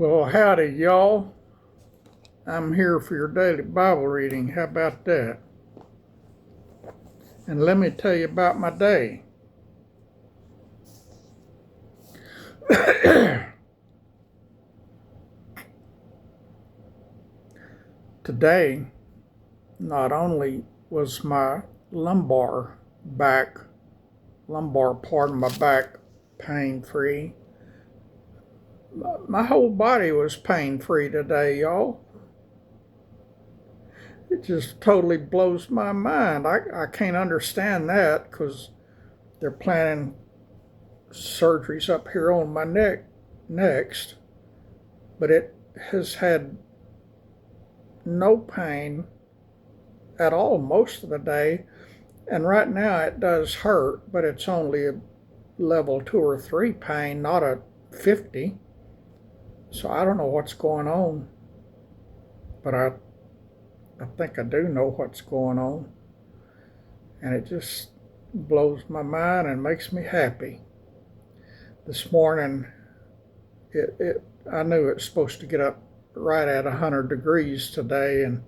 Well, howdy, y'all. I'm here for your daily Bible reading. How about that? And let me tell you about my day. Today, not only was my lumbar part of my back pain-free, my whole body was pain-free today, y'all. It just totally blows my mind. I can't understand that because they're planning surgeries up here on my neck next, but it has had no pain at all most of the day, and right now it does hurt, but it's only a level 2 or 3 pain, not a 50. So I don't know what's going on, but I think I do know what's going on, and it just blows my mind and makes me happy. This morning, I knew it was supposed to get up right at 100 degrees today, and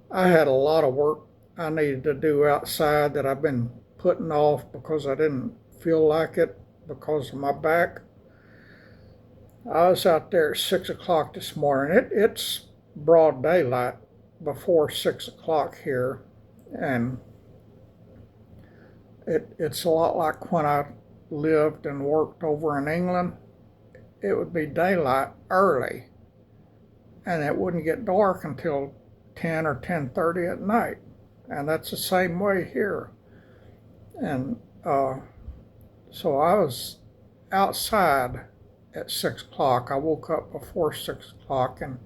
I had a lot of work I needed to do outside that I've been putting off because I didn't feel like it because of my back. I was out there at 6 o'clock this morning. It's broad daylight before 6 o'clock here, and it's a lot like when I lived and worked over in England. It would be daylight early, and it wouldn't get dark until 10 or 10:30 at night, and that's the same way here. And so I was outside at 6 o'clock. I woke up before 6 o'clock, and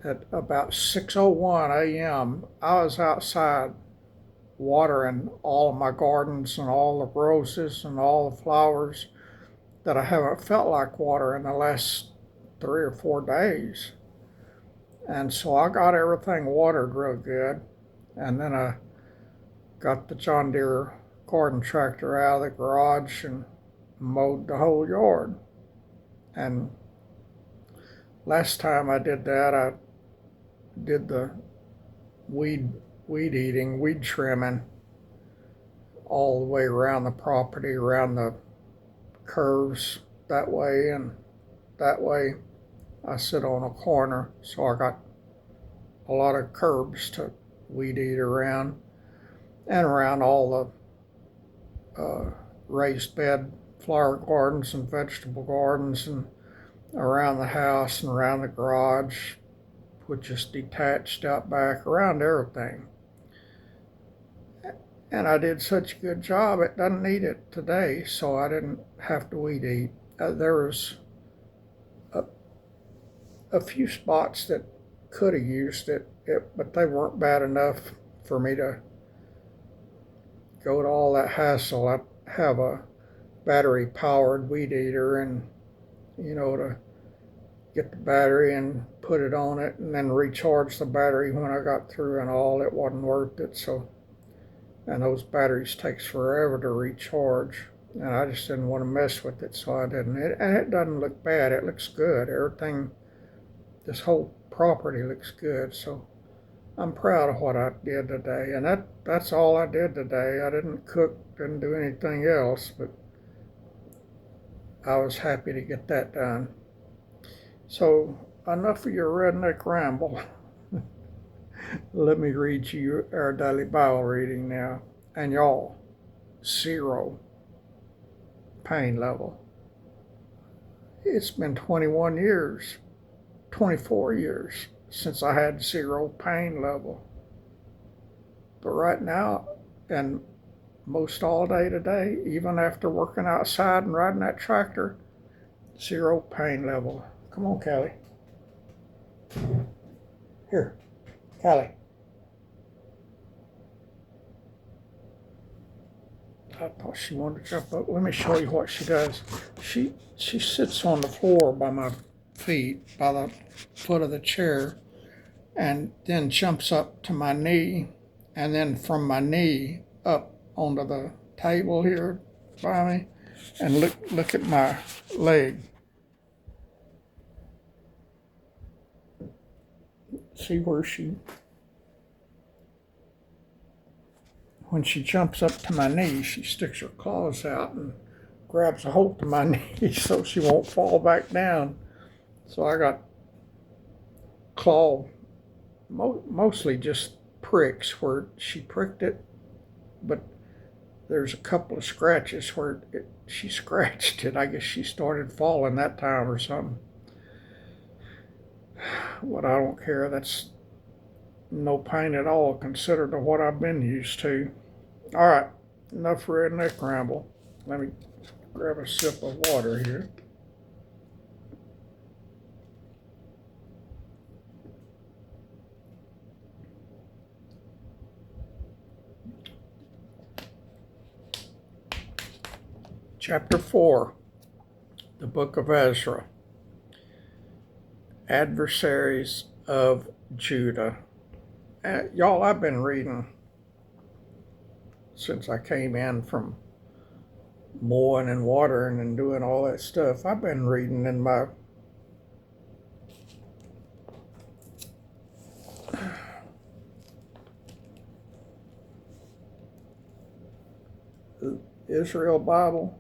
at about 6:01 a.m. I was outside watering all of my gardens and all the roses and all the flowers that I haven't felt like water in the last 3 or 4 days. And so I got everything watered real good, and then I got the John Deere garden tractor out of the garage and mowed the whole yard. And last time I did that, I did the weed trimming all the way around the property, around the curves that way and that way. I sit on a corner, so I got a lot of curbs to weed eat around, and around all the raised bed flower gardens and vegetable gardens, and around the house and around the garage, which is detached out back, around everything. And I did such a good job, it doesn't need it today, so I didn't have to weed eat. There was a few spots that could have used it, but they weren't bad enough for me to go to all that hassle. I have a battery powered weed eater, and to get the battery and put it on it and then recharge the battery when I got through and all, it wasn't worth it. So, and those batteries takes forever to recharge, and I just didn't want to mess with it, so I didn't. And it doesn't look bad, it looks good. Everything, this whole property looks good, so I'm proud of what I did today. And that's all I did today. I didn't cook, didn't do anything else, but I was happy to get that done. So enough of your redneck ramble. Let me read you our daily Bible reading now. And y'all, 0 pain level. It's been 21 years, 24 years since I had 0 pain level. But right now, and most all day today, even after working outside and riding that tractor, 0 pain level. Come on, Callie. Here, Callie. I thought she wanted to jump up. Let me show you what she does. She sits on the floor by my feet, by the foot of the chair, and then jumps up to my knee, and then from my knee up onto the table here by me, and look at my leg. See where when she jumps up to my knee, she sticks her claws out and grabs a hold of my knee so she won't fall back down. So I got mostly just pricks where she pricked it, but there's a couple of scratches where she scratched it. I guess she started falling that time or something. But I don't care. That's no pain at all considered to what I've been used to. All right, enough redneck ramble. Let me grab a sip of water here. Chapter 4, the book of Ezra. Adversaries of Judah. Y'all, I've been reading since I came in from mowing and watering and doing all that stuff. I've been reading in my Israel Bible.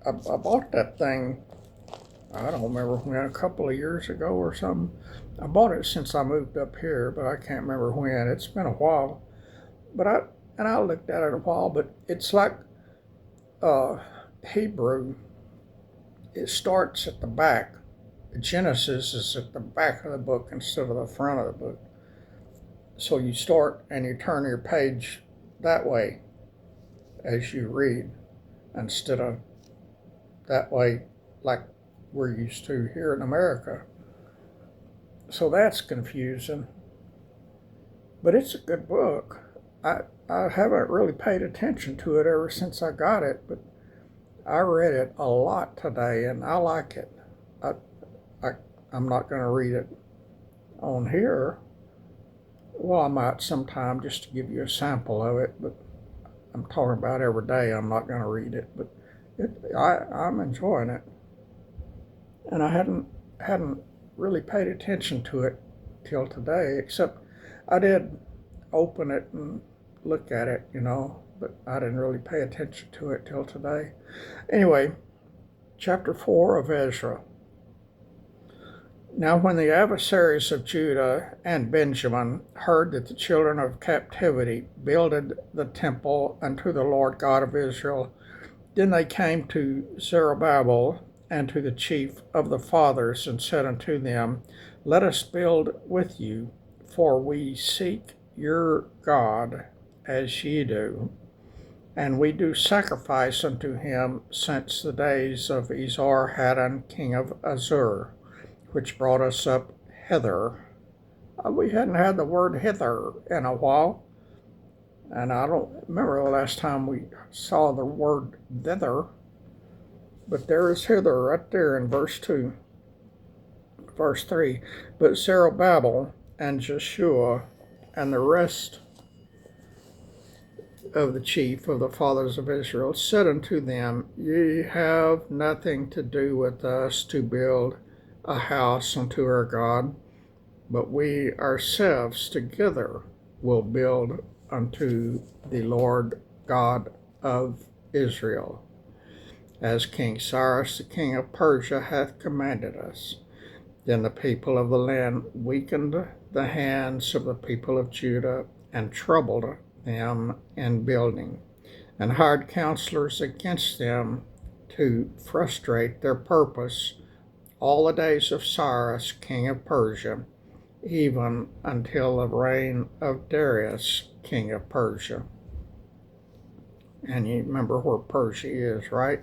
I bought that thing, I don't remember when, a couple of years ago or something. I bought it since I moved up here, but I can't remember when. It's been a while. But I looked at it a while, but it's like Hebrew. It starts at the back. Genesis is at the back of the book instead of the front of the book. So you start and you turn your page that way as you read, instead of that way like we're used to here in America. So that's confusing. But it's a good book. I haven't really paid attention to it ever since I got it, but I read it a lot today and I like it. I'm not going to read it on here. Well, I might sometime just to give you a sample of it, but I'm talking about every day. I'm not going to read it, but I'm enjoying it. And I hadn't really paid attention to it till today, except I did open it and look at it, but I didn't really pay attention to it till today. Anyway, chapter 4 of Ezra. Now when the adversaries of Judah and Benjamin heard that the children of captivity builded the temple unto the Lord God of Israel, then they came to Zerubbabel and to the chief of the fathers, and said unto them, Let us build with you, for we seek your God as ye do, and we do sacrifice unto him since the days of Esarhaddon king of Assur, which brought us up hither. We hadn't had the word hither in a while, and I don't remember the last time we saw the word thither, but there is hither right there in verse 2. Verse 3, But Zerubbabel and Jeshua and the rest of the chief of the fathers of Israel said unto them, Ye have nothing to do with us to build a house unto our God, but we ourselves together will build unto the Lord God of Israel, as King Cyrus the king of Persia hath commanded us. Then the people of the land weakened the hands of the people of Judah, and troubled them in building, and hired counselors against them to frustrate their purpose all the days of Cyrus king of Persia, even until the reign of Darius king of Persia. And you remember where Persia is, right?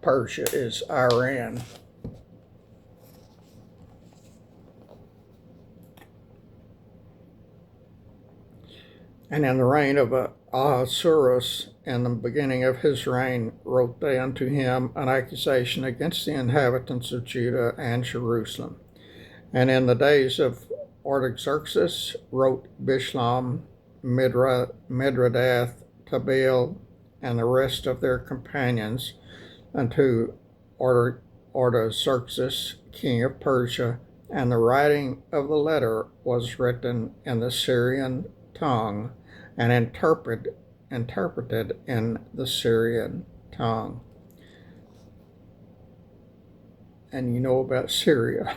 Persia is Iran. And in the reign of Ahasuerus, in the beginning of his reign, wrote they unto him an accusation against the inhabitants of Judah and Jerusalem. And in the days of Artaxerxes wrote Bishlam, Midradath, Tabeel, and the rest of their companions unto Artaxerxes, king of Persia, and the writing of the letter was written in the Syrian tongue and interpreted in the Syrian tongue. And you know about Syria.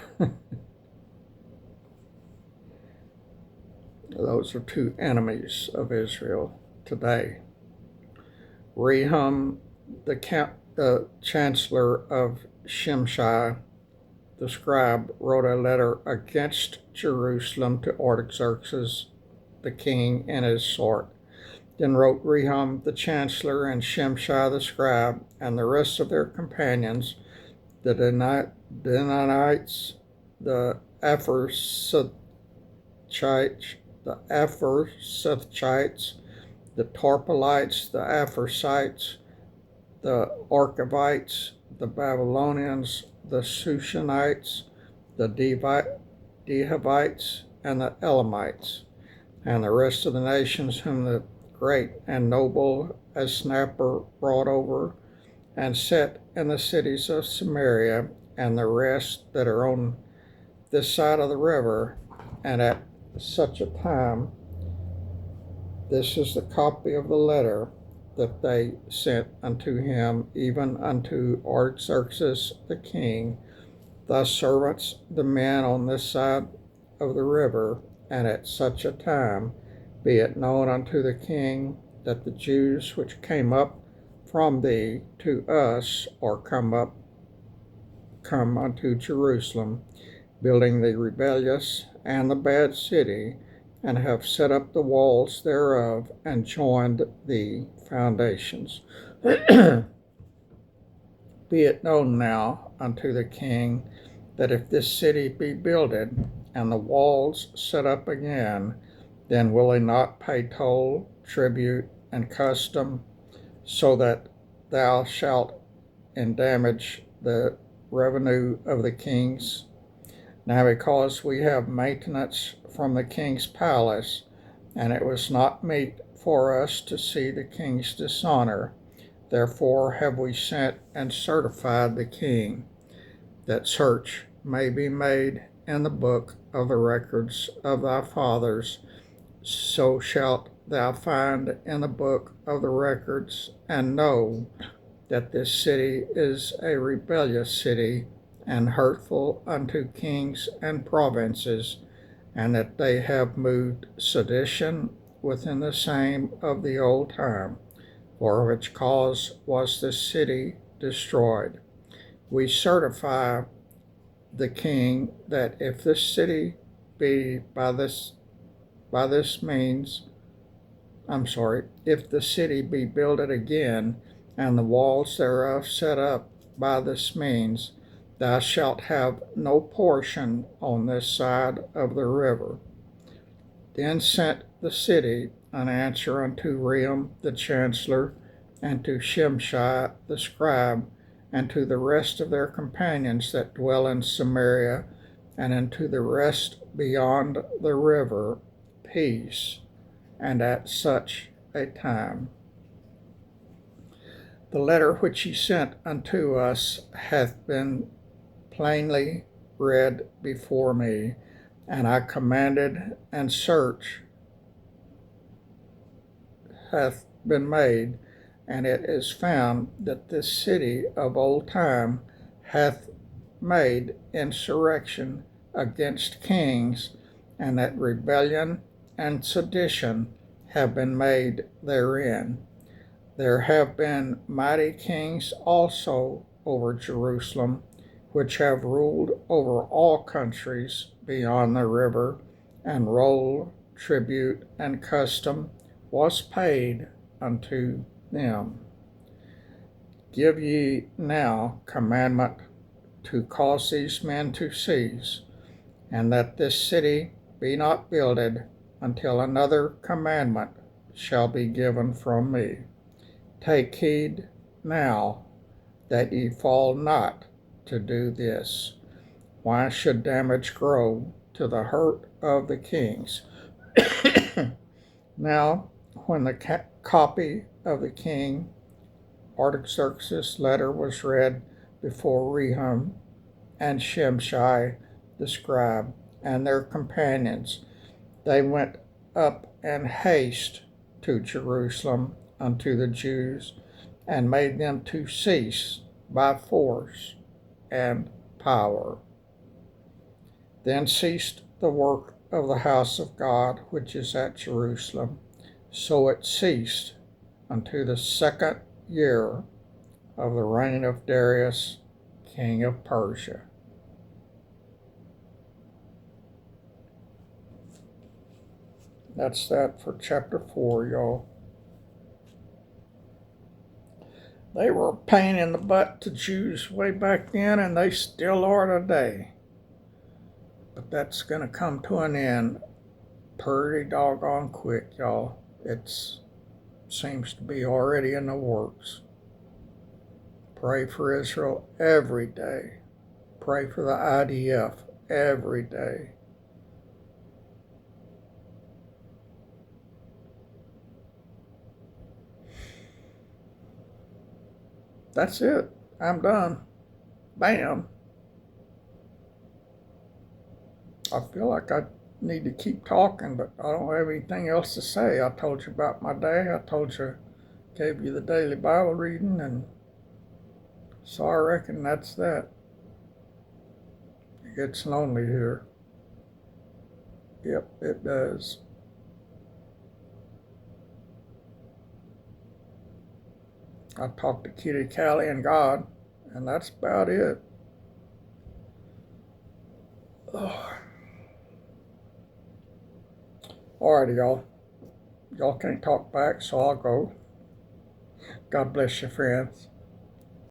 Those are two enemies of Israel today. Rehum, the chancellor of Shimshai, the scribe, wrote a letter against Jerusalem to Artaxerxes, the king, in his sword. Then wrote Rehum, the chancellor, and Shimshai, the scribe, and the rest of their companions, the Danites, the Apharsithites, the Tarpelites, the Apharsites, the Archavites, the Babylonians, the Sushanites, the Dehavites, and the Elamites, and the rest of the nations whom the great and noble Asnapper brought over and set in the cities of Samaria, and the rest that are on this side of the river. And at such a time, this is the copy of the letter that they sent unto him, even unto Artaxerxes the king, thy servants, the men on this side of the river. And at such a time be it known unto the king that the Jews which came up from thee to us are come unto Jerusalem, building the rebellious and the bad city, and have set up the walls thereof, and joined the foundations. Be it known now unto the king that if this city be builded, and the walls set up again, then will he not pay toll, tribute, and custom, so that thou shalt endamage the revenue of the kings. Now because we have maintenance from the king's palace, and it was not meet for us to see the king's dishonor, therefore have we sent and certified the king, that search may be made in the book of the records of thy fathers. So shalt thou find in the book of the records, and know that this city is a rebellious city, and hurtful unto kings and provinces, and that they have moved sedition within the same of the old time, for which cause was this city destroyed. We certify the king that if this city be if the city be builded again, and the walls thereof set up by this means, thou shalt have no portion on this side of the river. Then sent the city an answer unto Rehum the chancellor, and to Shimshai the scribe, and to the rest of their companions that dwell in Samaria, and unto the rest beyond the river, peace, and at such a time. The letter which he sent unto us hath been plainly read before me, and I commanded, and search hath been made, and it is found that this city of old time hath made insurrection against kings, and that rebellion and sedition have been made therein. There have been mighty kings also over Jerusalem, which have ruled over all countries beyond the river, and roll, tribute, and custom was paid unto them. Give ye now commandment to cause these men to cease, and that this city be not builded until another commandment shall be given from me. Take heed now that ye fall not to do this. Why should damage grow to the hurt of the kings? Now, when the copy of the king Artaxerxes' letter was read before Rehum and Shimshai the scribe and their companions. They went up in haste to Jerusalem unto the Jews, and made them to cease by force and power. Then ceased the work of the house of God which is at Jerusalem. So it ceased unto the 2nd year of the reign of Darius, king of Persia. That's that for chapter 4, y'all. They were a pain in the butt to Jews way back then, and they still are today. But that's going to come to an end pretty doggone quick, y'all. It seems to be already in the works. Pray for Israel every day. Pray for the IDF every day. That's it. I'm done. Bam. I feel like I need to keep talking, but I don't have anything else to say. I told you about my day. I told you, gave you the daily Bible reading, and so I reckon that's that. It gets lonely here. Yep, it does. I talked to Kitty, Callie, and God, and that's about it. Oh. Alrighty, y'all. Y'all can't talk back, so I'll go. God bless you, friends.